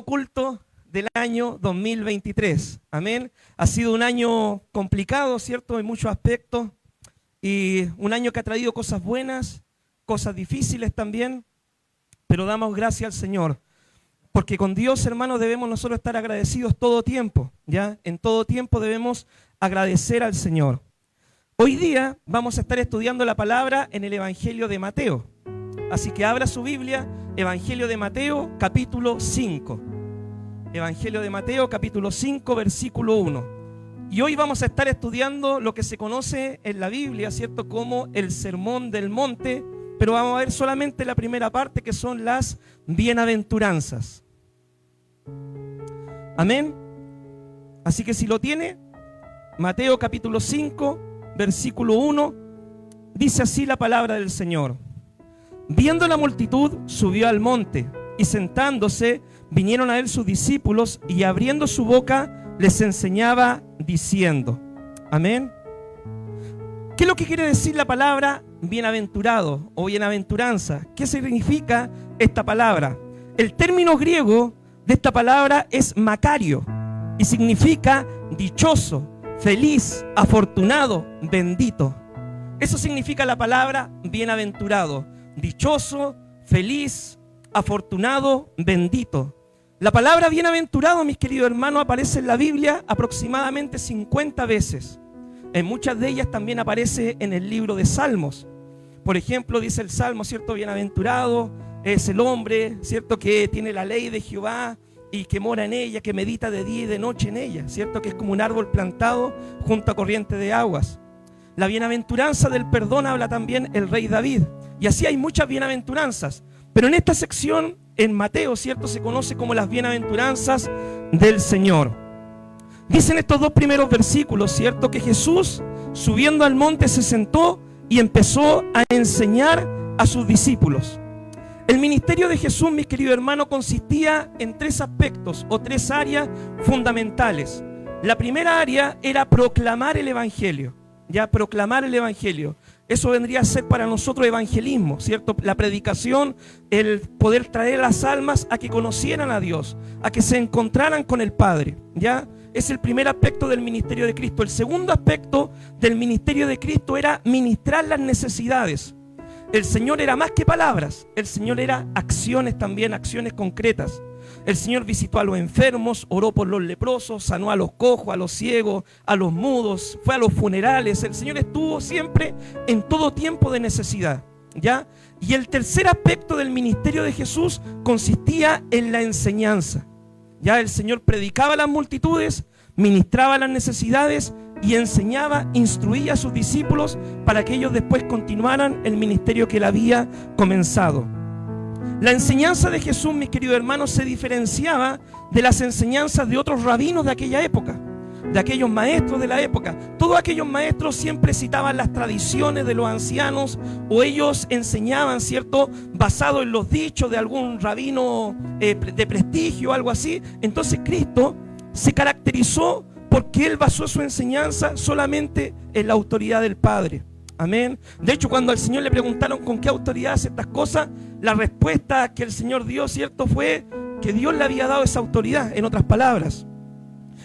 culto del año 2023. Amén. Ha sido un año complicado, ¿cierto? En muchos aspectos. Y un año que ha traído cosas buenas, cosas difíciles también. Pero damos gracias al Señor. Porque con Dios, hermanos, debemos nosotros estar agradecidos todo tiempo. ¿Ya? En todo tiempo debemos agradecer al Señor. Hoy día vamos a estar estudiando la palabra en el Evangelio de Mateo. Así que abra su Biblia, Evangelio de Mateo, capítulo 5. Evangelio de Mateo, capítulo 5, versículo 1. Y hoy vamos a estar estudiando lo que se conoce en la Biblia, ¿cierto?, como el Sermón del Monte, pero vamos a ver solamente la primera parte, que son las bienaventuranzas. Amén. Así que si lo tiene, Mateo capítulo 5, versículo 1, dice así la palabra del Señor. Viendo la multitud, subió al monte, y sentándose, vinieron a él sus discípulos, y abriendo su boca, les enseñaba diciendo. Amén. ¿Qué es lo que quiere decir la palabra bienaventurado o bienaventuranza? ¿Qué significa esta palabra? El término griego de esta palabra es Macario, y significa dichoso, feliz, afortunado, bendito. Eso significa la palabra bienaventurado. Dichoso, feliz, afortunado, bendito. La palabra bienaventurado, mis queridos hermanos, aparece en la Biblia aproximadamente 50 veces. En muchas de ellas también aparece en el libro de Salmos. Por ejemplo, dice el Salmo, ¿cierto? Bienaventurado es el hombre, ¿cierto?, que tiene la ley de Jehová y que mora en ella, que medita de día y de noche en ella, ¿cierto? Que es como un árbol plantado junto a corriente de aguas. La bienaventuranza del perdón habla también el rey David. Y así hay muchas bienaventuranzas. Pero en esta sección, en Mateo, ¿cierto?, se conoce como las bienaventuranzas del Señor. Dicen estos dos primeros versículos, ¿cierto?, que Jesús, subiendo al monte, se sentó y empezó a enseñar a sus discípulos. El ministerio de Jesús, mis queridos hermanos, consistía en tres aspectos o tres áreas fundamentales. La primera área era proclamar el Evangelio. Ya, proclamar el Evangelio. Eso vendría a ser para nosotros evangelismo, ¿cierto? La predicación, el poder traer a las almas a que conocieran a Dios, a que se encontraran con el Padre, ¿ya? Es el primer aspecto del ministerio de Cristo. El segundo aspecto del ministerio de Cristo era ministrar las necesidades. El Señor era más que palabras, el Señor era acciones también, acciones concretas. El Señor visitó a los enfermos, oró por los leprosos, sanó a los cojos, a los ciegos, a los mudos, fue a los funerales. El Señor estuvo siempre en todo tiempo de necesidad, ¿ya? Y el tercer aspecto del ministerio de Jesús consistía en la enseñanza. Ya el Señor predicaba a las multitudes, ministraba las necesidades y enseñaba, instruía a sus discípulos para que ellos después continuaran el ministerio que él había comenzado. La enseñanza de Jesús, mis queridos hermanos, se diferenciaba de las enseñanzas de otros rabinos de aquella época, de aquellos maestros de la época. Todos aquellos maestros siempre citaban las tradiciones de los ancianos, o ellos enseñaban, ¿cierto?, basado en los dichos de algún rabino de prestigio o algo así. Entonces Cristo se caracterizó porque él basó su enseñanza solamente en la autoridad del Padre. Amén. De hecho, cuando al Señor le preguntaron con qué autoridad hace estas cosas, la respuesta que el Señor dio, ¿cierto?, fue que Dios le había dado esa autoridad, en otras palabras.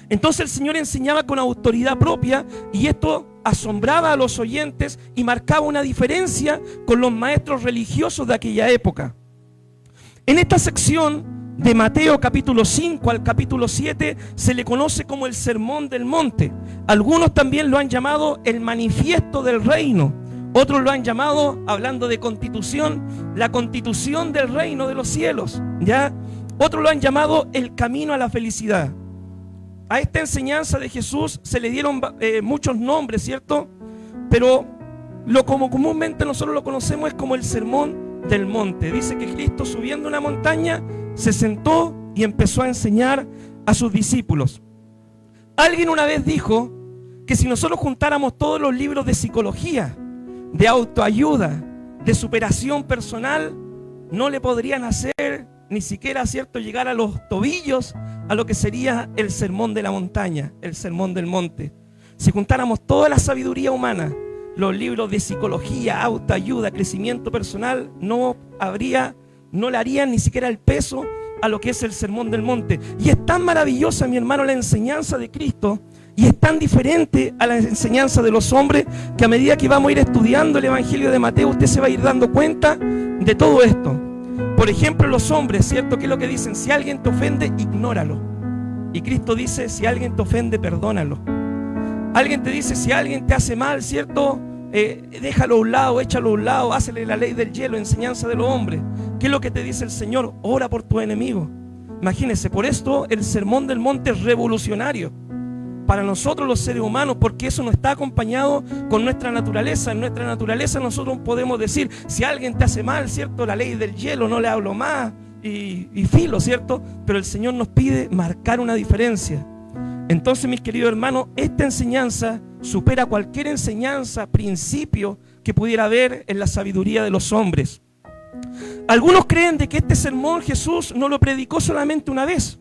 Entonces el Señor enseñaba con autoridad propia, y esto asombraba a los oyentes y marcaba una diferencia con los maestros religiosos de aquella época. En esta sección de Mateo capítulo 5 al capítulo 7 se le conoce como el Sermón del Monte. Algunos también lo han llamado el manifiesto del reino. Otros lo han llamado, hablando de constitución, la constitución del reino de los cielos, ¿ya? Otros lo han llamado el camino a la felicidad. A esta enseñanza de Jesús se le dieron muchos nombres, ¿cierto? Pero lo como comúnmente nosotros lo conocemos es como el Sermón del Monte. Dice que Cristo, subiendo una montaña, se sentó y empezó a enseñar a sus discípulos. Alguien una vez dijo que si nosotros juntáramos todos los libros de psicología, de autoayuda, de superación personal, no le podrían hacer ni siquiera, ¿cierto?, llegar a los tobillos a lo que sería el sermón de la montaña, el sermón del monte. Si juntáramos toda la sabiduría humana, los libros de psicología, autoayuda, crecimiento personal, no le harían ni siquiera el peso a lo que es el Sermón del Monte. Y es tan maravillosa, mi hermano, la enseñanza de Cristo, y es tan diferente a la enseñanza de los hombres, que a medida que vamos a ir estudiando el Evangelio de Mateo, usted se va a ir dando cuenta de todo esto. Por ejemplo, los hombres, ¿cierto? ¿Qué es lo que dicen? Si alguien te ofende, ignóralo. Y Cristo dice, si alguien te ofende, perdónalo. Alguien te dice, si alguien te hace mal, ¿cierto? Déjalo a un lado, échalo a un lado, hácele la ley del hielo, enseñanza de los hombres. ¿Qué es lo que te dice el Señor? Ora por tu enemigo. Imagínense, por esto el Sermón del Monte es revolucionario para nosotros los seres humanos, porque eso no está acompañado con nuestra naturaleza. En nuestra naturaleza nosotros podemos decir, si alguien te hace mal, ¿cierto? La ley del hielo, no le hablo más, y filo, ¿cierto? Pero el Señor nos pide marcar una diferencia. Entonces, mis queridos hermanos, esta enseñanza supera cualquier enseñanza, principio que pudiera haber en la sabiduría de los hombres. Algunos creen de que este sermón Jesús no lo predicó solamente una vez,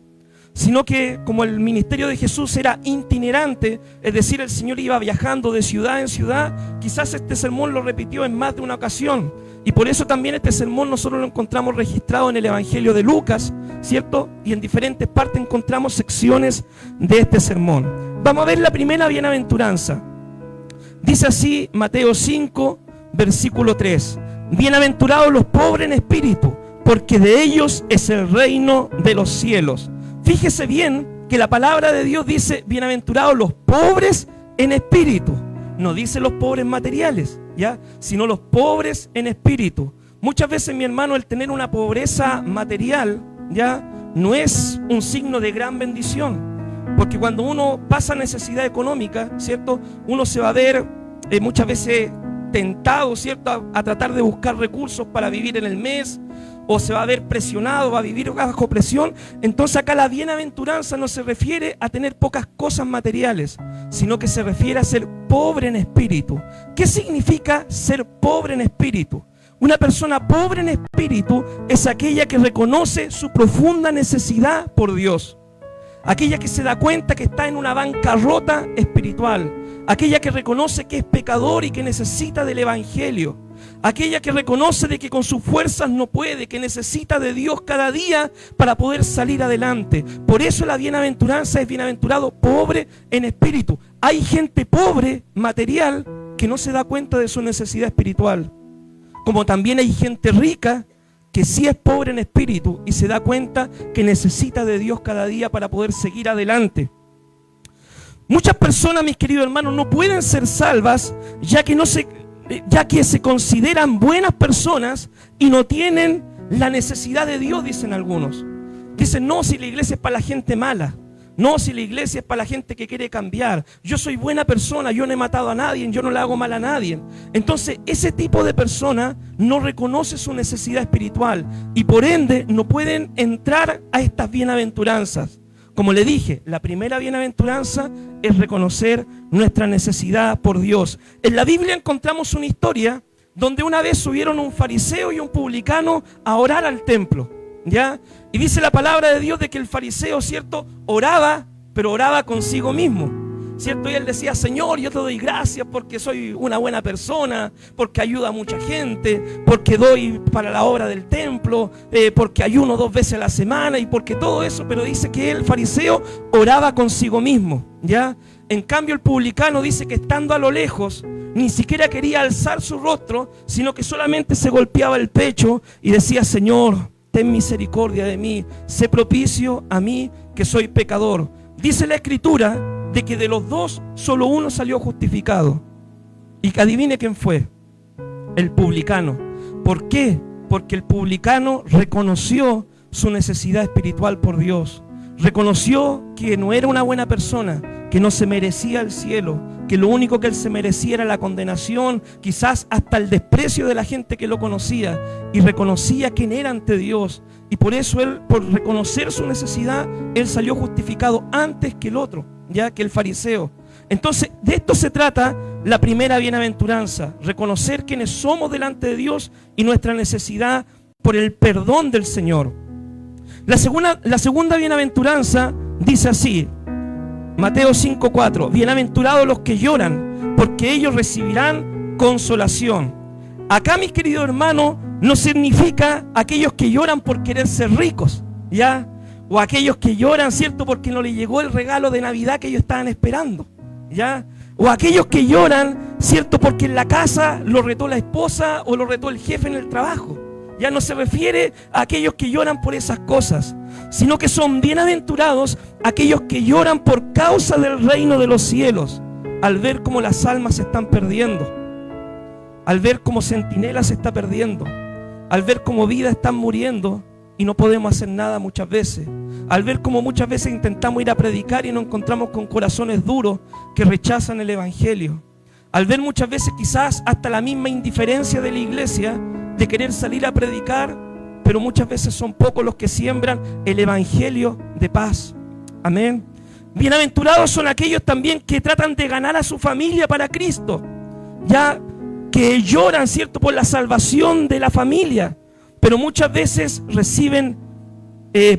sino que como el ministerio de Jesús era itinerante, es decir, el Señor iba viajando de ciudad en ciudad, quizás este sermón lo repitió en más de una ocasión. Y por eso también este sermón nosotros lo encontramos registrado en el Evangelio de Lucas, ¿cierto? Y en diferentes partes encontramos secciones de este sermón. Vamos a ver la primera bienaventuranza. Dice así Mateo 5, versículo 3. Bienaventurados los pobres en espíritu, porque de ellos es el reino de los cielos. Fíjese bien que la palabra de Dios dice, bienaventurados los pobres en espíritu. No dice los pobres materiales, ¿ya? Sino los pobres en espíritu. Muchas veces, mi hermano, el tener una pobreza material, ¿ya? No es un signo de gran bendición. Porque cuando uno pasa necesidad económica, ¿cierto? Uno se va a ver muchas veces tentado, ¿cierto? A tratar de buscar recursos para vivir en el mes, o se va a ver presionado, va a vivir bajo presión. Entonces acá la bienaventuranza no se refiere a tener pocas cosas materiales, sino que se refiere a ser pobre en espíritu. ¿Qué significa ser pobre en espíritu? Una persona pobre en espíritu es aquella que reconoce su profunda necesidad por Dios, aquella que se da cuenta que está en una bancarrota espiritual, aquella que reconoce que es pecador y que necesita del Evangelio, aquella que reconoce de que con sus fuerzas no puede, que necesita de Dios cada día para poder salir adelante. Por eso la bienaventuranza es bienaventurado pobre en espíritu. Hay gente pobre material que no se da cuenta de su necesidad espiritual, como también hay gente rica que sí es pobre en espíritu y se da cuenta que necesita de Dios cada día para poder seguir adelante. Muchas personas, mis queridos hermanos, no pueden ser salvas ya que se consideran buenas personas y no tienen la necesidad de Dios, dicen algunos. Dicen, no, si la iglesia es para la gente mala. No, si la iglesia es para la gente que quiere cambiar. Yo soy buena persona, yo no he matado a nadie, yo no le hago mal a nadie. Entonces, ese tipo de persona no reconoce su necesidad espiritual y por ende no pueden entrar a estas bienaventuranzas. Como le dije, la primera bienaventuranza es reconocer nuestra necesidad por Dios. En la Biblia encontramos una historia donde una vez subieron un fariseo y un publicano a orar al templo, ¿ya? Y dice la palabra de Dios de que el fariseo, ¿cierto?, oraba, pero oraba consigo mismo, ¿cierto? Y él decía, Señor, yo te doy gracias porque soy una buena persona, porque ayudo a mucha gente, porque doy para la obra del templo, porque ayuno 2 veces a la semana y porque todo eso. Pero dice que el fariseo oraba consigo mismo, ¿ya? En cambio el publicano dice que estando a lo lejos ni siquiera quería alzar su rostro, sino que solamente se golpeaba el pecho y decía, Señor, ten misericordia de mí, sé propicio a mí que soy pecador. Dice la Escritura de que de los dos solo uno salió justificado. Y que adivine quién fue, el publicano. ¿Por qué? Porque el publicano reconoció su necesidad espiritual por Dios. Reconoció que no era una buena persona, que no se merecía el cielo, que lo único que él se merecía era la condenación, quizás hasta el desprecio de la gente que lo conocía, y reconocía quién era ante Dios. Y por eso él, por reconocer su necesidad, él salió justificado antes que el otro, ya que el fariseo. Entonces, de esto se trata la primera bienaventuranza, reconocer quiénes somos delante de Dios y nuestra necesidad por el perdón del Señor. La segunda bienaventuranza dice así, Mateo 5:4, bienaventurados los que lloran, porque ellos recibirán consolación. Acá, mis queridos hermanos, no significa aquellos que lloran por querer ser ricos, ¿ya? O aquellos que lloran, ¿cierto? Porque no les llegó el regalo de Navidad que ellos estaban esperando, ¿ya? O aquellos que lloran, ¿cierto? Porque en la casa lo retó la esposa o lo retó el jefe en el trabajo. Ya no se refiere a aquellos que lloran por esas cosas, sino que son bienaventurados aquellos que lloran por causa del reino de los cielos, al ver cómo las almas se están perdiendo, al ver cómo Centinela se está perdiendo, al ver cómo vidas están muriendo y no podemos hacer nada muchas veces, al ver cómo muchas veces intentamos ir a predicar y nos encontramos con corazones duros que rechazan el evangelio, al ver muchas veces quizás hasta la misma indiferencia de la iglesia de querer salir a predicar, pero muchas veces son pocos los que siembran el evangelio de paz. Amén. Bienaventurados son aquellos también que tratan de ganar a su familia para Cristo, ya que lloran, ¿cierto?, por la salvación de la familia, pero muchas veces reciben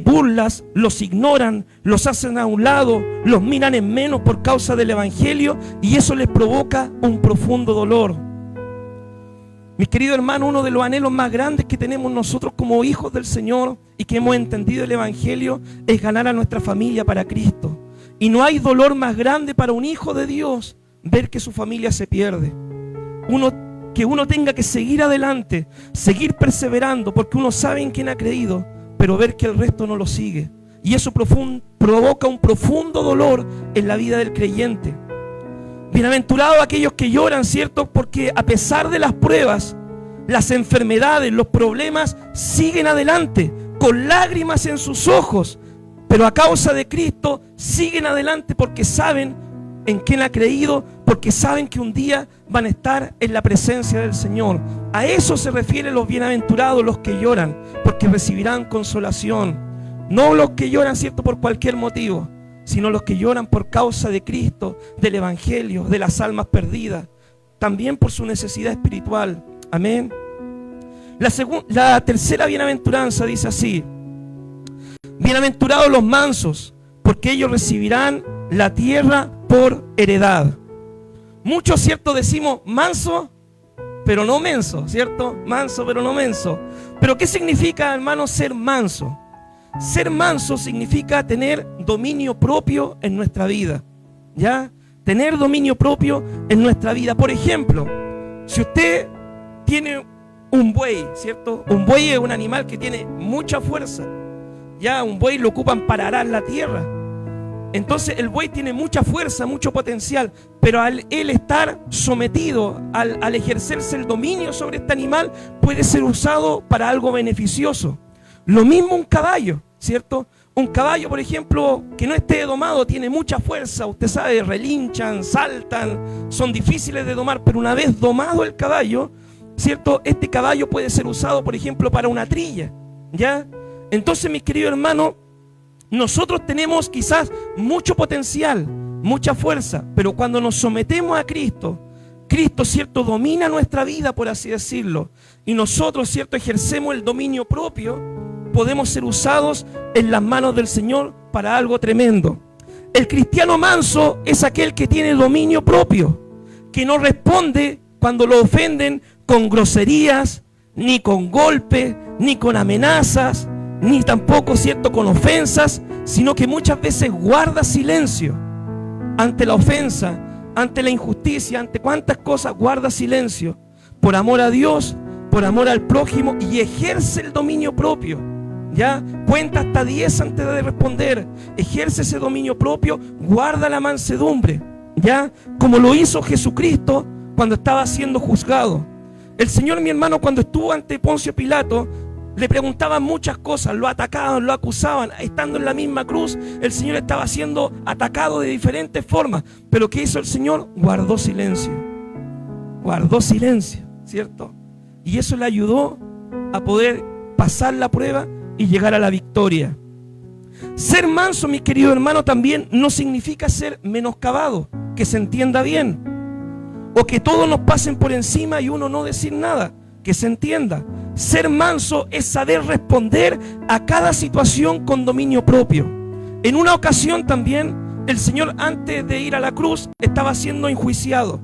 burlas, los ignoran, los hacen a un lado, los miran en menos por causa del evangelio, y eso les provoca un profundo dolor. Mis queridos hermanos, uno de los anhelos más grandes que tenemos nosotros como hijos del Señor y que hemos entendido el evangelio es ganar a nuestra familia para Cristo. Y no hay dolor más grande para un hijo de Dios ver que su familia se pierde. Que uno tenga que seguir adelante, seguir perseverando, porque uno sabe en quién ha creído, pero ver que el resto no lo sigue. Y eso provoca un profundo dolor en la vida del creyente. Bienaventurados aquellos que lloran, ¿cierto? Porque a pesar de las pruebas, las enfermedades, los problemas, siguen adelante, con lágrimas en sus ojos, pero a causa de Cristo siguen adelante porque saben en quién ha creído, porque saben que un día van a estar en la presencia del Señor. A eso se refieren los bienaventurados, los que lloran, porque recibirán consolación. No los que lloran, ¿cierto?, por cualquier motivo, sino los que lloran por causa de Cristo, del evangelio, de las almas perdidas, también por su necesidad espiritual. Amén. La tercera bienaventuranza dice así: bienaventurados los mansos, porque ellos recibirán la tierra por heredad. Muchos, ¿cierto?, decimos manso, pero no menso, ¿cierto? Manso, pero no menso. Pero ¿qué significa, hermano, ser manso? Ser manso significa tener dominio propio en nuestra vida, ¿ya? Tener dominio propio en nuestra vida. Por ejemplo, si usted tiene un buey, ¿cierto? Un buey es un animal que tiene mucha fuerza, ¿ya? Un buey lo ocupan para arar la tierra. Entonces el buey tiene mucha fuerza, mucho potencial, pero al él estar sometido, al ejercerse el dominio sobre este animal, puede ser usado para algo beneficioso. Lo mismo un caballo, ¿cierto? Un caballo, por ejemplo, que no esté domado, tiene mucha fuerza, usted sabe, relinchan, saltan, son difíciles de domar, pero una vez domado el caballo, ¿cierto? Este caballo puede ser usado, por ejemplo, para una trilla, ¿ya? Entonces, mis queridos hermanos, nosotros tenemos quizás mucho potencial, mucha fuerza, pero cuando nos sometemos a Cristo, Cristo, ¿cierto?, domina nuestra vida, por así decirlo, y nosotros, ¿cierto?, ejercemos el dominio propio, podemos ser usados en las manos del Señor para algo tremendo. El cristiano manso es aquel que tiene dominio propio, que no responde cuando lo ofenden con groserías, ni con golpes, ni con amenazas, ni tampoco, ¿cierto?, con ofensas, sino que muchas veces guarda silencio ante la ofensa, ante la injusticia, ante cuántas cosas guarda silencio, por amor a Dios, por amor al prójimo, y ejerce el dominio propio, ¿ya? Cuenta hasta 10 antes de responder, ejerce ese dominio propio, guarda la mansedumbre, ¿ya? Como lo hizo Jesucristo cuando estaba siendo juzgado. El Señor, mi hermano, cuando estuvo ante Poncio Pilato, le preguntaban muchas cosas, lo atacaban, lo acusaban. Estando en la misma cruz, el Señor estaba siendo atacado de diferentes formas. Pero ¿qué hizo el Señor? Guardó silencio, ¿cierto? Y eso le ayudó a poder pasar la prueba y llegar a la victoria. Ser manso, mi querido hermano, también no significa ser menoscabado, que se entienda bien, o que todos nos pasen por encima y uno no decir nada, que se entienda. Ser manso es saber responder a cada situación con dominio propio. En una ocasión también, el Señor, antes de ir a la cruz, estaba siendo enjuiciado,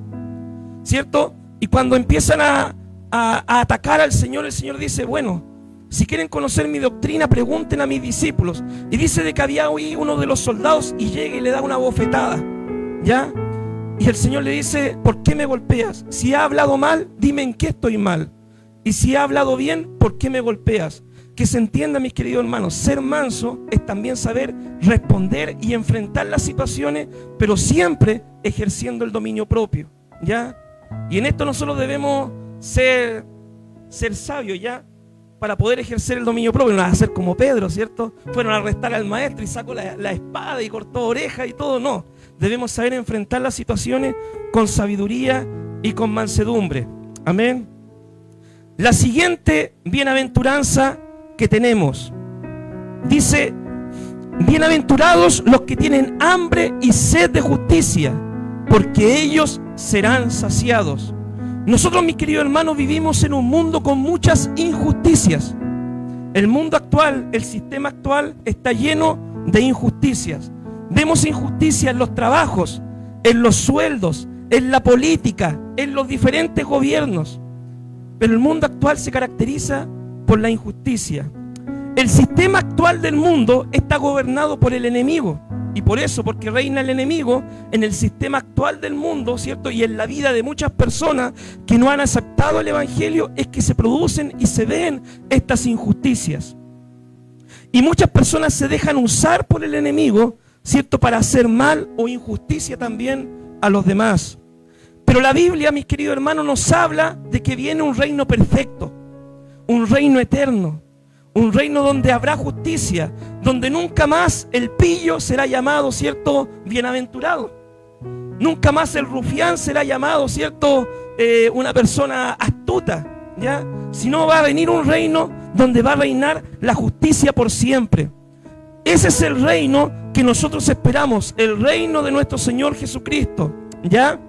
¿cierto? Y cuando empiezan a atacar al Señor, el Señor dice: bueno, Si quieren conocer mi doctrina, pregunten a mis discípulos. Y dice de que había ahí uno de los soldados y llega y le da una bofetada, ¿ya? Y el Señor le dice, ¿por qué me golpeas? Si he hablado mal, dime en qué estoy mal. Y si he hablado bien, ¿por qué me golpeas? Que se entienda, mis queridos hermanos, ser manso es también saber responder y enfrentar las situaciones, pero siempre ejerciendo el dominio propio, ¿ya? Y en esto nosotros debemos ser sabios, ¿ya? Para poder ejercer el dominio propio. No vas a ser como Pedro, ¿cierto? Fueron a arrestar al maestro y sacó la espada y cortó orejas y todo. No, debemos saber enfrentar las situaciones con sabiduría y con mansedumbre. Amén. La siguiente bienaventuranza que tenemos dice: bienaventurados los que tienen hambre y sed de justicia, porque ellos serán saciados. Nosotros, mis queridos hermanos, vivimos en un mundo con muchas injusticias. El mundo actual, el sistema actual está lleno de injusticias. Vemos injusticias en los trabajos, en los sueldos, en la política, en los diferentes gobiernos. Pero el mundo actual se caracteriza por la injusticia. El sistema actual del mundo está gobernado por el enemigo. Y por eso, porque reina el enemigo en el sistema actual del mundo, ¿cierto? Y en la vida de muchas personas que no han aceptado el evangelio, es que se producen y se ven estas injusticias. Y muchas personas se dejan usar por el enemigo, ¿cierto? Para hacer mal o injusticia también a los demás. Pero la Biblia, mis queridos hermanos, nos habla de que viene un reino perfecto, un reino eterno, un reino donde habrá justicia, donde nunca más el pillo será llamado, ¿cierto?, bienaventurado. Nunca más el rufián será llamado, ¿cierto?, una persona astuta, ¿ya? Sino va a venir un reino donde va a reinar la justicia por siempre. Ese es el reino que nosotros esperamos, el reino de nuestro Señor Jesucristo, ¿ya?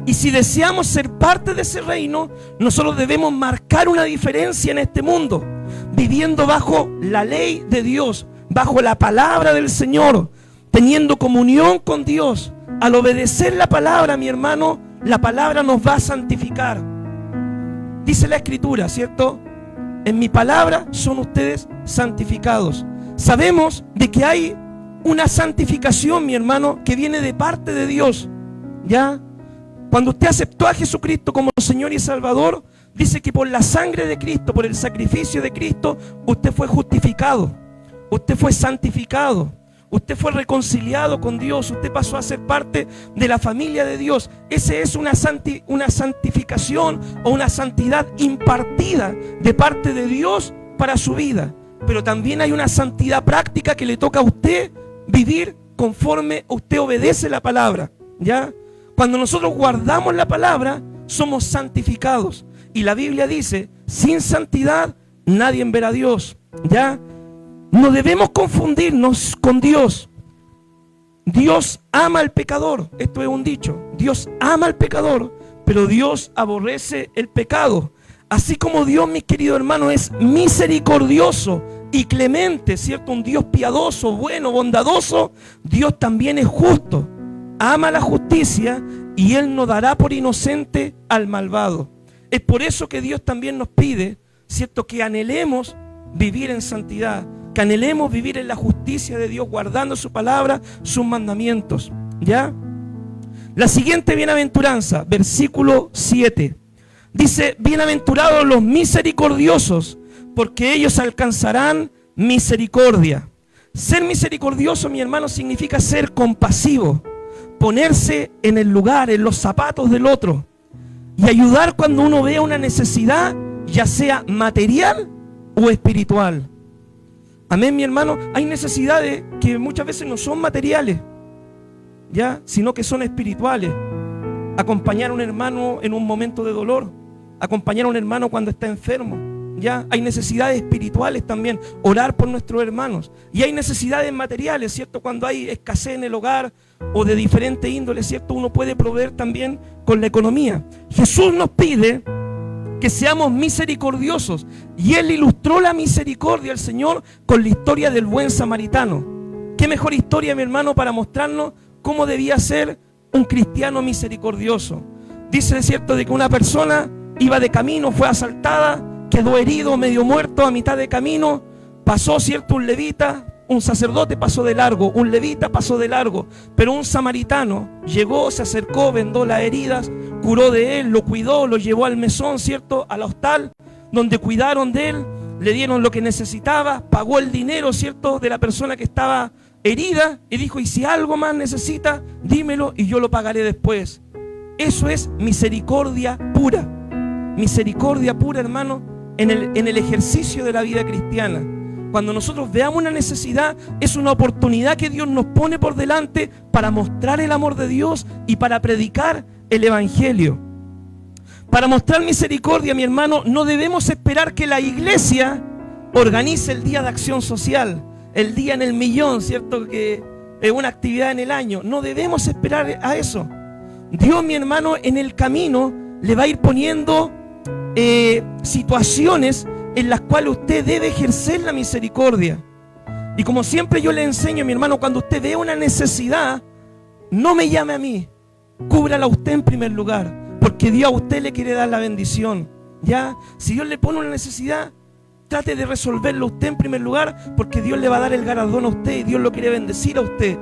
Y si deseamos ser parte de ese reino, nosotros debemos marcar una diferencia en este mundo, viviendo bajo la ley de Dios, bajo la palabra del Señor, teniendo comunión con Dios. Al obedecer la palabra, mi hermano, la palabra nos va a santificar. Dice la Escritura, ¿cierto? En mi palabra son ustedes santificados. Sabemos de que hay una santificación, mi hermano, que viene de parte de Dios, ¿ya? Cuando usted aceptó a Jesucristo como Señor y Salvador, dice que por la sangre de Cristo, por el sacrificio de Cristo, usted fue justificado, usted fue santificado, usted fue reconciliado con Dios, usted pasó a ser parte de la familia de Dios. Esa es una santificación o una santidad impartida de parte de Dios para su vida. Pero también hay una santidad práctica que le toca a usted vivir conforme usted obedece la palabra, ¿ya? Cuando nosotros guardamos la palabra, somos santificados. Y la Biblia dice, sin santidad nadie verá a Dios, ¿ya? No debemos confundirnos con Dios. Dios ama al pecador. Esto es un dicho. Dios ama al pecador, pero Dios aborrece el pecado. Así como Dios, mis queridos hermanos, es misericordioso y clemente, ¿cierto? Un Dios piadoso, bueno, bondadoso. Dios también es justo. Ama la justicia y Él no dará por inocente al malvado. Es por eso que Dios también nos pide, ¿cierto?, que anhelemos vivir en santidad, que anhelemos vivir en la justicia de Dios, guardando su palabra, sus mandamientos, ¿ya? La siguiente bienaventuranza, versículo 7, dice: bienaventurados los misericordiosos, porque ellos alcanzarán misericordia. Ser misericordioso, mi hermano, significa ser compasivo, ponerse en el lugar, en los zapatos del otro y ayudar cuando uno vea una necesidad, ya sea material o espiritual. Amén, mi hermano. Hay necesidades que muchas veces no son materiales, ¿ya?, sino que son espirituales. Acompañar a un hermano en un momento de dolor, acompañar a un hermano cuando está enfermo, ¿ya? Hay necesidades espirituales también, orar por nuestros hermanos. Y hay necesidades materiales, ¿cierto? Cuando hay escasez en el hogar o de diferente índole, ¿cierto? Uno puede proveer también con la economía. Jesús nos pide que seamos misericordiosos, y Él ilustró la misericordia al Señor con la historia del buen samaritano. ¿Qué mejor historia, mi hermano, para mostrarnos cómo debía ser un cristiano misericordioso? Dice, ¿cierto?, de que una persona iba de camino, fue asaltada quedó herido, medio muerto a mitad de camino. Pasó, ¿cierto?, un levita, un sacerdote pasó de largo, un levita pasó de largo, pero un samaritano llegó, se acercó, vendó las heridas, curó de él, lo cuidó, lo llevó al mesón, ¿cierto?, al hostal, donde cuidaron de él, le dieron lo que necesitaba, pagó el dinero, ¿cierto?, de la persona que estaba herida, y dijo: y si algo más necesita, dímelo y yo lo pagaré después. Eso es misericordia pura, hermano, en el ejercicio de la vida cristiana. Cuando nosotros veamos una necesidad, es una oportunidad que Dios nos pone por delante para mostrar el amor de Dios y para predicar el evangelio. Para mostrar misericordia, mi hermano, no debemos esperar que la iglesia organice el día de acción social, el día en el millón, ¿cierto?, que es una actividad en el año. No debemos esperar a eso. Dios, mi hermano, en el camino le va a ir poniendo situaciones en las cuales usted debe ejercer la misericordia. Y como siempre yo le enseño, mi hermano, cuando usted ve una necesidad, no me llame a mí, cúbrala usted en primer lugar, porque Dios a usted le quiere dar la bendición, ¿ya? Si Dios le pone una necesidad, trate de resolverlo usted en primer lugar, porque Dios le va a dar el galardón a usted y Dios lo quiere bendecir a usted,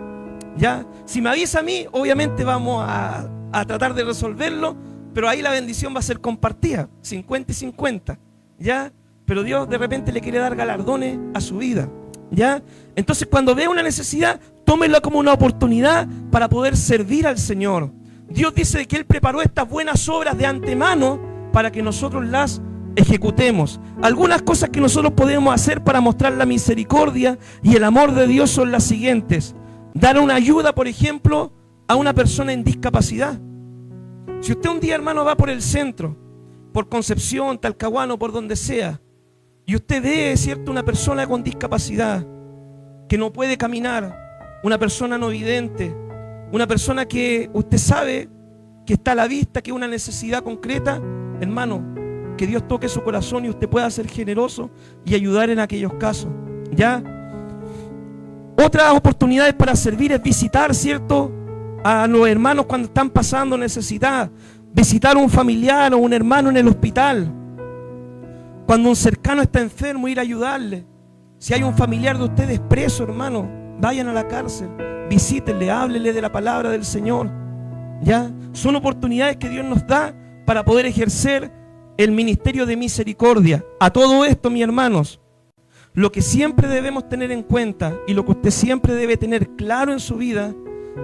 ¿ya? Si me avisa a mí, obviamente vamos a tratar de resolverlo, pero ahí la bendición va a ser compartida, 50 y 50, ¿ya? Pero Dios de repente le quiere dar galardones a su vida, ¿ya? Entonces, cuando vea una necesidad, tómela como una oportunidad para poder servir al Señor. Dios dice que Él preparó estas buenas obras de antemano para que nosotros las ejecutemos. Algunas cosas que nosotros podemos hacer para mostrar la misericordia y el amor de Dios son las siguientes: dar una ayuda, por ejemplo, a una persona en discapacidad. Si usted un día, hermano, va por el centro, por Concepción, Talcahuano, por donde sea, y usted ve, ¿cierto?, una persona con discapacidad que no puede caminar, una persona no vidente, una persona que usted sabe que está a la vista, que es una necesidad concreta, hermano, que Dios toque su corazón y usted pueda ser generoso y ayudar en aquellos casos, ¿ya? Otras oportunidades para servir es visitar, ¿cierto?, a los hermanos cuando están pasando necesidad, visitar a un familiar o un hermano en el hospital. Cuando un cercano está enfermo, ir a ayudarle. Si hay un familiar de ustedes preso, hermano, vayan a la cárcel, visítenle, háblenle de la palabra del Señor, ¿ya? Son oportunidades que Dios nos da para poder ejercer el ministerio de misericordia. A todo esto, mis hermanos, lo que siempre debemos tener en cuenta y lo que usted siempre debe tener claro en su vida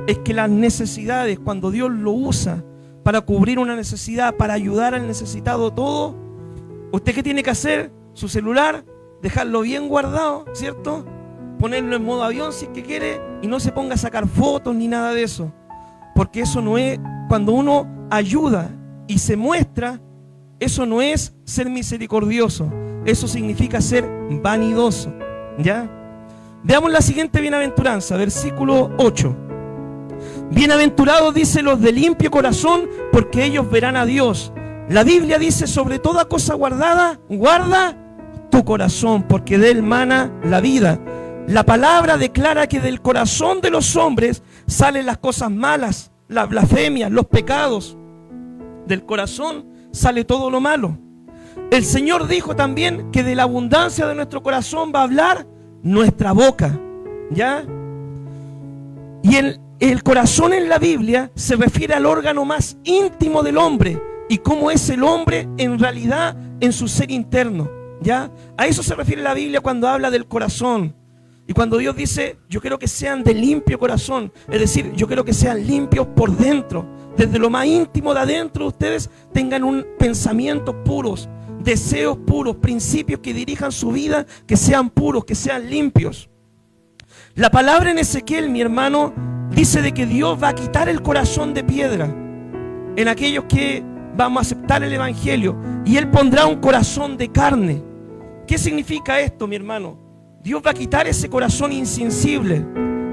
es que las necesidades, cuando Dios lo usa para cubrir una necesidad, para ayudar al necesitado, todo, ¿usted qué tiene que hacer? Su celular, dejarlo bien guardado, ¿cierto? Ponerlo en modo avión si es que quiere y no se ponga a sacar fotos ni nada de eso. Porque eso no es, cuando uno ayuda y se muestra, eso no es ser misericordioso. Eso significa ser vanidoso, ¿ya? Veamos la siguiente bienaventuranza, versículo 8. Bienaventurados, dice, los de limpio corazón, porque ellos verán a Dios. La Biblia dice: sobre toda cosa guardada, guarda tu corazón, porque de él mana la vida. La palabra declara que del corazón de los hombres salen las cosas malas, las blasfemias, los pecados. Del corazón sale todo lo malo. El Señor dijo también que de la abundancia de nuestro corazón va a hablar nuestra boca, ¿ya? Y el corazón en la Biblia se refiere al órgano más íntimo del hombre y cómo es el hombre en realidad en su ser interno, ¿ya? A eso se refiere la Biblia cuando habla del corazón. Y cuando Dios dice: yo quiero que sean de limpio corazón, es decir, yo quiero que sean limpios por dentro, desde lo más íntimo de adentro ustedes tengan un pensamientos puros, deseos puros, principios que dirijan su vida, que sean puros, que sean limpios. La palabra en Ezequiel, mi hermano, dice de que Dios va a quitar el corazón de piedra en aquellos que vamos a aceptar el evangelio, y Él pondrá un corazón de carne. ¿Qué significa esto, mi hermano? Dios va a quitar ese corazón insensible,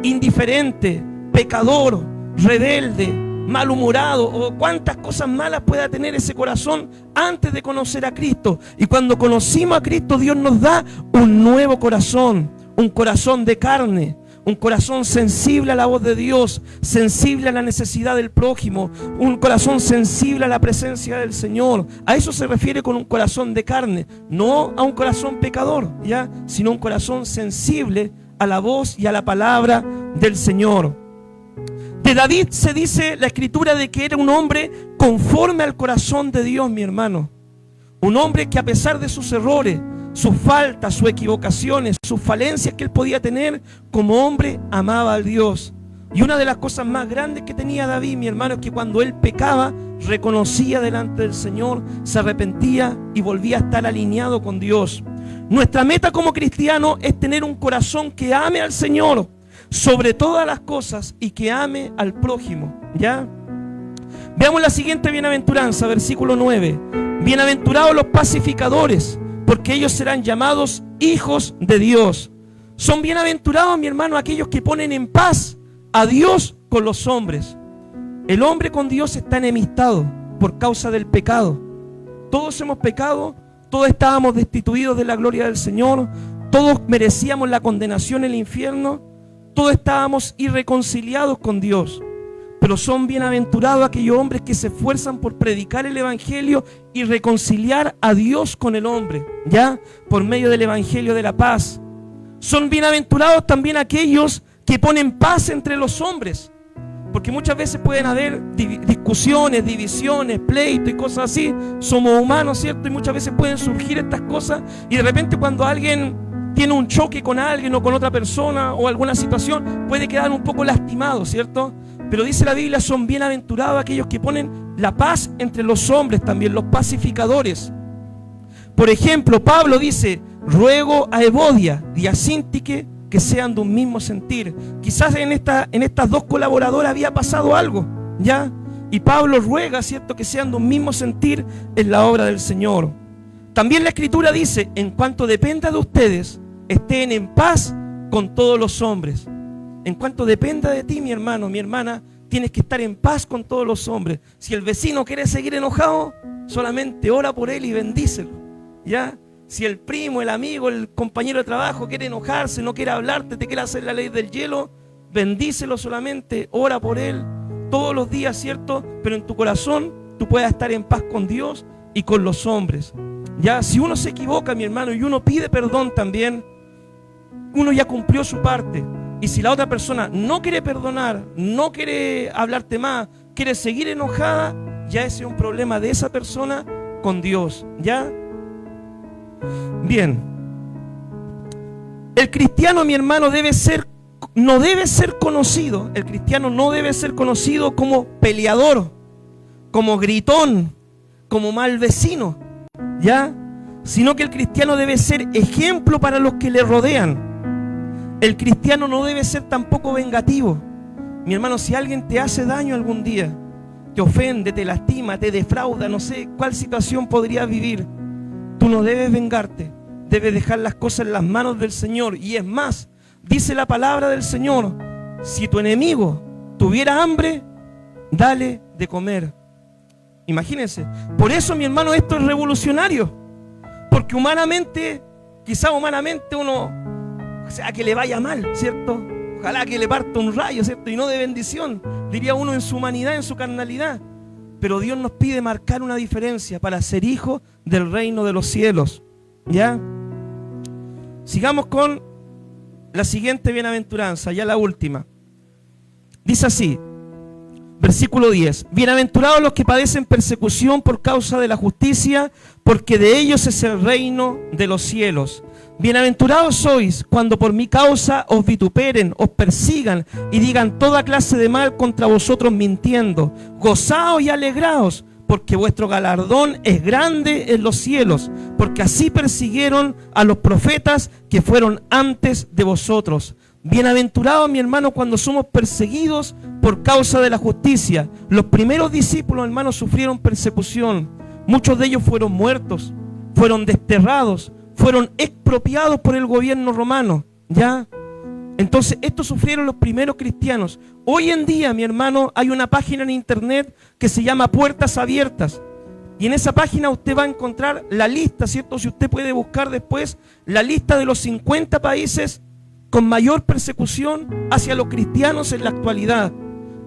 indiferente, pecador, rebelde, malhumorado, o cuántas cosas malas pueda tener ese corazón antes de conocer a Cristo. Y cuando conocimos a Cristo, Dios nos da un nuevo corazón, un corazón de carne, Un corazón sensible a la voz de Dios, sensible a la necesidad del prójimo, un corazón sensible a la presencia del Señor. A eso se refiere con un corazón de carne, no a un corazón pecador, ¿ya? Sino un corazón sensible a la voz y a la palabra del Señor. De David se dice la Escritura de que era un hombre conforme al corazón de Dios, mi hermano. Un hombre que a pesar de sus errores, sus faltas, sus equivocaciones, sus falencias que él podía tener, como hombre amaba a Dios. Y una de las cosas más grandes que tenía David, mi hermano, es que cuando él pecaba, reconocía delante del Señor, se arrepentía y volvía a estar alineado con Dios. Nuestra meta como cristianos es tener un corazón que ame al Señor sobre todas las cosas y que ame al prójimo, ¿ya? Veamos la siguiente bienaventuranza, versículo 9. Bienaventurados los pacificadores, porque ellos serán llamados hijos de Dios. Son bienaventurados, mi hermano, aquellos que ponen en paz a Dios con los hombres. El hombre con Dios está enemistado por causa del pecado. Todos hemos pecado, todos estábamos destituidos de la gloria del Señor, todos merecíamos la condenación en el infierno, todos estábamos irreconciliados con Dios. Pero son bienaventurados aquellos hombres que se esfuerzan por predicar el Evangelio y reconciliar a Dios con el hombre, ¿ya? Por medio del Evangelio de la paz. Son bienaventurados también aquellos que ponen paz entre los hombres, porque muchas veces pueden haber discusiones, divisiones, pleitos y cosas así. Somos humanos, ¿cierto? Y muchas veces pueden surgir estas cosas y de repente cuando alguien tiene un choque con alguien o con otra persona o alguna situación, puede quedar un poco lastimado, ¿cierto? Pero dice la Biblia, son bienaventurados aquellos que ponen la paz entre los hombres también, los pacificadores. Por ejemplo, Pablo dice, ruego a Evodia y a Síntique que sean de un mismo sentir. Quizás en estas dos colaboradoras había pasado algo, ¿ya? Y Pablo ruega, ¿cierto?, que sean de un mismo sentir en la obra del Señor. También la Escritura dice, en cuanto dependa de ustedes, estén en paz con todos los hombres. En cuanto dependa de ti, mi hermano, mi hermana, tienes que estar en paz con todos los hombres. Si el vecino quiere seguir enojado, solamente ora por él y bendícelo, ¿ya? Si el primo, el amigo, el compañero de trabajo quiere enojarse, no quiere hablarte, te quiere hacer la ley del hielo, bendícelo solamente, ora por él todos los días, ¿cierto? Pero en tu corazón tú puedas estar en paz con Dios y con los hombres. Ya, si uno se equivoca, mi hermano, y uno pide perdón también, uno ya cumplió su parte. Y si la otra persona no quiere perdonar, no quiere hablarte más, quiere seguir enojada, ya ese es un problema de esa persona con Dios, ¿ya? Bien. El cristiano, mi hermano, no debe ser conocido. El cristiano no debe ser conocido como peleador, como gritón, como mal vecino, ¿ya? Sino que el cristiano debe ser ejemplo para los que le rodean. El cristiano no debe ser tampoco vengativo. Mi hermano, si alguien te hace daño algún día, te ofende, te lastima, te defrauda, no sé cuál situación podrías vivir, tú no debes vengarte, debes dejar las cosas en las manos del Señor. Y es más, dice la palabra del Señor, si tu enemigo tuviera hambre, dale de comer. Imagínense. Por eso, mi hermano, esto es revolucionario, porque humanamente, quizá humanamente uno, o sea, que le vaya mal, ¿cierto? Ojalá que le parta un rayo, ¿cierto? Y no de bendición, diría uno, en su humanidad, en su carnalidad. Pero Dios nos pide marcar una diferencia para ser hijos del reino de los cielos, ¿ya? Sigamos con la siguiente bienaventuranza, ya la última. Dice así, versículo 10. Bienaventurados los que padecen persecución por causa de la justicia, porque de ellos es el reino de los cielos. Bienaventurados sois cuando por mi causa os vituperen, os persigan y digan toda clase de mal contra vosotros mintiendo. Gozaos y alegraos, porque vuestro galardón es grande en los cielos, porque así persiguieron a los profetas que fueron antes de vosotros. Bienaventurados, mi hermano, cuando somos perseguidos por causa de la justicia. Los primeros discípulos, hermanos, sufrieron persecución. Muchos de ellos fueron muertos, fueron desterrados, fueron expropiados por el gobierno romano, ¿ya? Entonces, esto sufrieron los primeros cristianos. Hoy en día, mi hermano, hay una página en internet que se llama Puertas Abiertas. Y en esa página usted va a encontrar la lista, ¿cierto? Si usted puede buscar después la lista de los 50 países con mayor persecución hacia los cristianos en la actualidad.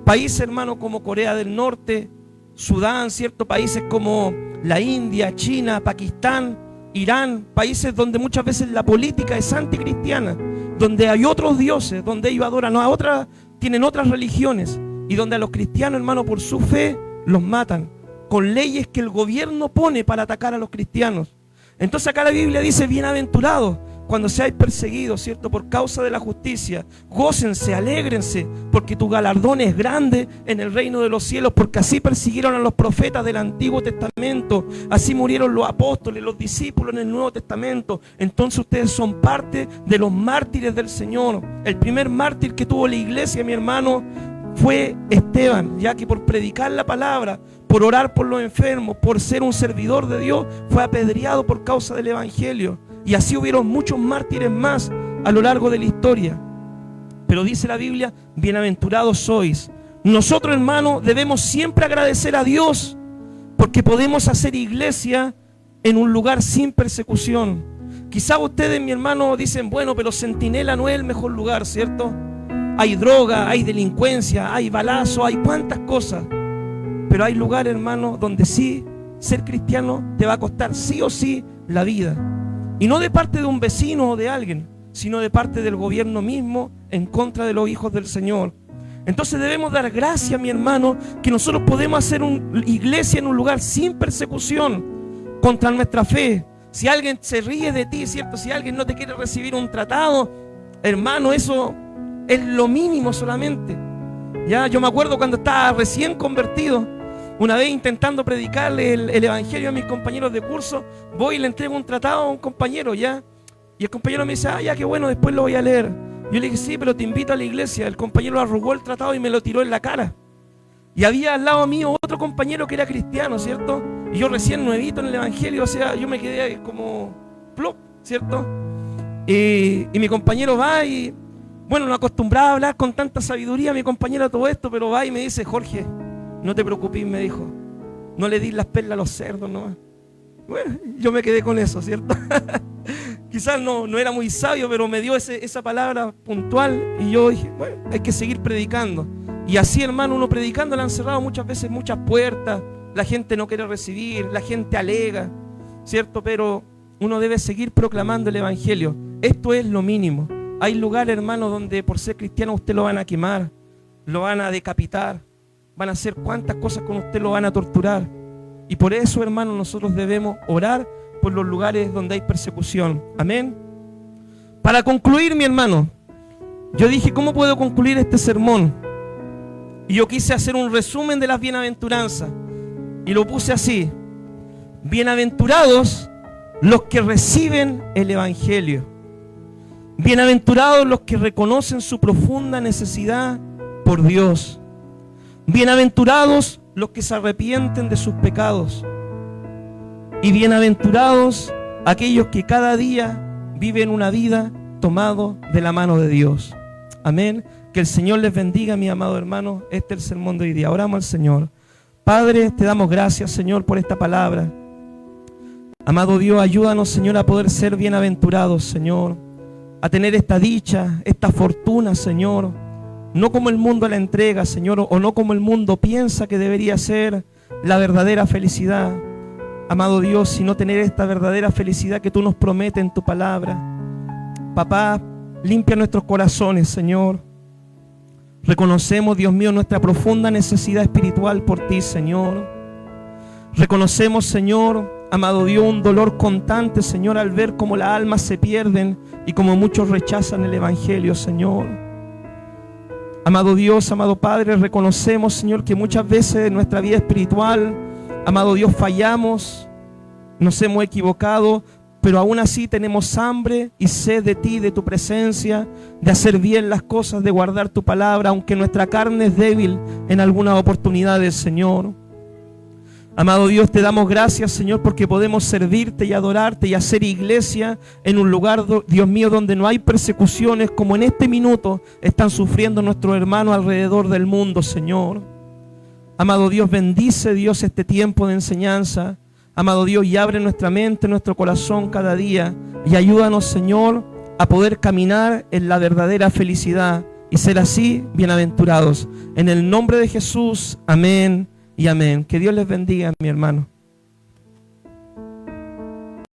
Países, hermano, como Corea del Norte, Sudán, ¿cierto? Países como la India, China, Pakistán, Irán, países donde muchas veces la política es anticristiana, donde hay otros dioses, donde ellos adoran a otras, tienen otras religiones, y donde a los cristianos, hermano, por su fe, los matan, con leyes que el gobierno pone para atacar a los cristianos. Entonces acá la Biblia dice, bienaventurados cuando seáis perseguidos, ¿cierto? Por causa de la justicia. Gócense, alégrense, porque tu galardón es grande en el reino de los cielos, porque así persiguieron a los profetas del Antiguo Testamento, así murieron los apóstoles, los discípulos en el Nuevo Testamento. Entonces ustedes son parte de los mártires del Señor. El primer mártir que tuvo la iglesia, mi hermano, fue Esteban, ya que por predicar la palabra, por orar por los enfermos, por ser un servidor de Dios, fue apedreado por causa del evangelio. Y así hubieron muchos mártires más a lo largo de la historia. Pero dice la Biblia, bienaventurados sois. Nosotros, hermanos, debemos siempre agradecer a Dios porque podemos hacer iglesia en un lugar sin persecución. Quizá ustedes, mi hermano, dicen, bueno, pero Centinela no es el mejor lugar, ¿cierto? Hay droga, hay delincuencia, hay balazo, hay cuantas cosas. Pero hay lugares, hermano, donde sí, ser cristiano te va a costar sí o sí la vida. Y no de parte de un vecino o de alguien, sino de parte del gobierno mismo en contra de los hijos del Señor. Entonces debemos dar gracias, mi hermano, que nosotros podemos hacer una iglesia en un lugar sin persecución contra nuestra fe. Si alguien se ríe de ti, ¿cierto? Si alguien no te quiere recibir un tratado, hermano, eso es lo mínimo solamente. Ya, yo me acuerdo cuando estaba recién convertido, una vez intentando predicarle el evangelio a mis compañeros de curso, voy y le entrego un tratado a un compañero, ya. Y el compañero me dice, ya, qué bueno, después lo voy a leer. Yo le dije, sí, pero te invito a la iglesia. El compañero arrugó el tratado y me lo tiró en la cara. Y había al lado mío otro compañero que era cristiano, ¿cierto? Y yo recién nuevito en el evangelio, o sea, yo me quedé como plop, ¿cierto? Y mi compañero va y, bueno, no acostumbraba a hablar con tanta sabiduría mi compañero todo esto, pero va y me dice, Jorge, no te preocupes, me dijo, no le di las perlas a los cerdos nomás. Bueno, yo me quedé con eso, ¿cierto? Quizás no era muy sabio, pero me dio esa palabra puntual y yo dije, bueno, hay que seguir predicando. Y así, hermano, uno predicando le han cerrado muchas veces muchas puertas, la gente no quiere recibir, la gente alega, ¿cierto? Pero uno debe seguir proclamando el evangelio. Esto es lo mínimo. Hay lugares, hermano, donde por ser cristiano usted lo van a quemar, lo van a decapitar, van a hacer cuantas cosas con usted, lo van a torturar. Y por eso, hermano, nosotros debemos orar por los lugares donde hay persecución. Amén. Para concluir, mi hermano, yo dije, ¿cómo puedo concluir este sermón? Y yo quise hacer un resumen de las bienaventuranzas. Y lo puse así. Bienaventurados los que reciben el evangelio. Bienaventurados los que reconocen su profunda necesidad por Dios. Bienaventurados los que se arrepienten de sus pecados. Y bienaventurados aquellos que cada día viven una vida tomado de la mano de Dios. Amén. Que el Señor les bendiga, mi amado hermano. Este es el sermón de hoy día. Oramos al Señor. Padre, te damos gracias, Señor, por esta palabra. Amado Dios, ayúdanos, Señor, a poder ser bienaventurados, Señor. A tener esta dicha, esta fortuna, Señor. No como el mundo la entrega, Señor, o no como el mundo piensa que debería ser la verdadera felicidad. Amado Dios, sino tener esta verdadera felicidad que tú nos prometes en tu palabra. Papá, limpia nuestros corazones, Señor. Reconocemos, Dios mío, nuestra profunda necesidad espiritual por ti, Señor. Reconocemos, Señor, amado Dios, un dolor constante, Señor, al ver cómo las almas se pierden y cómo muchos rechazan el evangelio, Señor. Amado Dios, amado Padre, reconocemos, Señor, que muchas veces en nuestra vida espiritual, amado Dios, fallamos, nos hemos equivocado, pero aún así tenemos hambre y sed de ti, de tu presencia, de hacer bien las cosas, de guardar tu palabra, aunque nuestra carne es débil en algunas oportunidades, Señor. Amado Dios, te damos gracias, Señor, porque podemos servirte y adorarte y hacer iglesia en un lugar, Dios mío, donde no hay persecuciones, como en este minuto están sufriendo nuestros hermanos alrededor del mundo, Señor. Amado Dios, bendice, Dios, este tiempo de enseñanza. Amado Dios, y abre nuestra mente, nuestro corazón cada día. Y ayúdanos, Señor, a poder caminar en la verdadera felicidad y ser así bienaventurados. En el nombre de Jesús, amén y amén. Que Dios les bendiga, mi hermano.